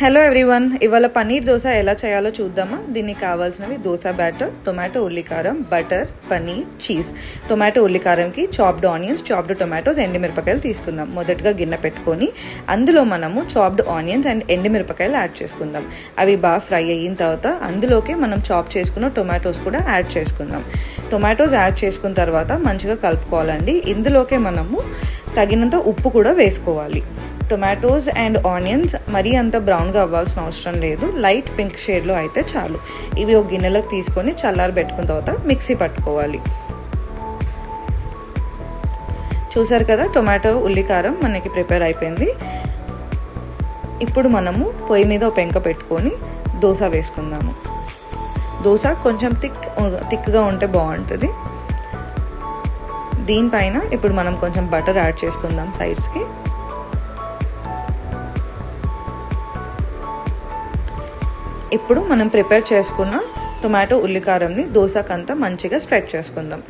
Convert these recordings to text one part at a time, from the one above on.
Hello everyone, ఇవాళ పన్నీర్ దోశ ఎలా చేయాలో చూద్దామా. దీనికి కావాల్సినవి దోశ బ్యాటర్, టొమాటో ఉల్లికారం, బటర్, పన్నీర్, చీజ్. టొమాటో ఉల్లికారంకి చాప్డ్ ఆనియన్స్, చాప్డ్ టొమాటోస్, ఎండుమిరపకాయలు తీసుకుందాం. మొదటగా గిన్నె పెట్టుకొని అందులో మనము చాప్డ్ ఆనియన్స్ అండ్ ఎండుమిరపకాయలు యాడ్ చేసుకుందాం. అవి బాగా ఫ్రై అయిన తర్వాత అందులోకి మనం చాప్ చేసుకున్న టొమాటోస్ కూడా యాడ్ చేసుకుందాం. టొమాటోస్ యాడ్ చేసుకున్న తర్వాత మంచిగా కలుపుకోవాలండి. ఇందులోకే మనము తగినంత ఉప్పు కూడా వేసుకోవాలి. టొమాటోస్ అండ్ ఆనియన్స్ మరీ అంత బ్రౌన్గా అవ్వాల్సిన అవసరం లేదు, లైట్ పింక్ షేడ్లో అయితే చాలు. ఇవి ఒక గిన్నెలోకి తీసుకొని చల్లారబెట్టుకున్న తర్వాత మిక్సీ పట్టుకోవాలి. చూసారు కదా, టొమాటో ఉల్లికారం మనకి ప్రిపేర్ అయిపోయింది. ఇప్పుడు మనము పొయ్యి మీద ఒక పెంక పెట్టుకొని దోశ వేసుకుందాము. దోశ కొంచెం థిక్గా ఉంటే బాగుంటుంది. దీనిపైన ఇప్పుడు మనం కొంచెం బటర్ యాడ్ చేసుకుందాం సైడ్స్కి. ఇప్పుడు మనం ప్రిపేర్ చేసుకున్న టొమాటో ఉల్లికారంని దోశకంతా మంచిగా స్ప్రెడ్ చేసుకుందాం.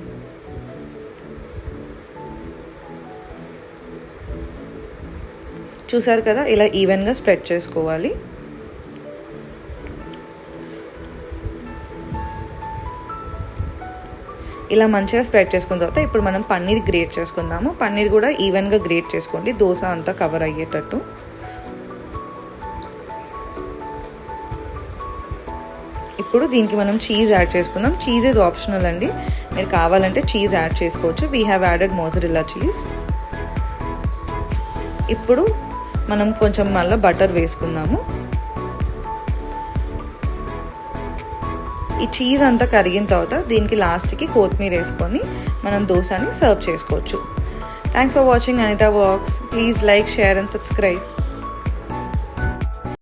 చూసారు కదా, ఇలా ఈవెన్గా స్ప్రెడ్ చేసుకోవాలి. ఇలా మంచిగా స్ప్రెడ్ చేసుకున్న తర్వాత ఇప్పుడు మనం పన్నీర్ గ్రేట్ చేసుకుందాము. పన్నీర్ కూడా ఈవెన్గా గ్రేట్ చేసుకోండి, దోశ అంతా కవర్ అయ్యేటట్టు. ఇప్పుడు దీనికి మనం చీజ్ యాడ్ చేసుకుందాం. చీజ్ ఇస్ ఆప్షనల్ అండి, మీరు కావాలంటే చీజ్ యాడ్ చేసుకోవచ్చు. We have added mozzarella cheese. ఇప్పుడు మనం కొంచెం మళ్ళీ బటర్ వేసుకుందాము. ఈ చీజ్ అంతా కరిగిన తర్వాత దీనికి లాస్ట్కి కొత్తిమీర వేసుకొని మనం దోశని సర్వ్ చేసుకోవచ్చు. Thanks for watching Anita vlogs. Please like, share and subscribe.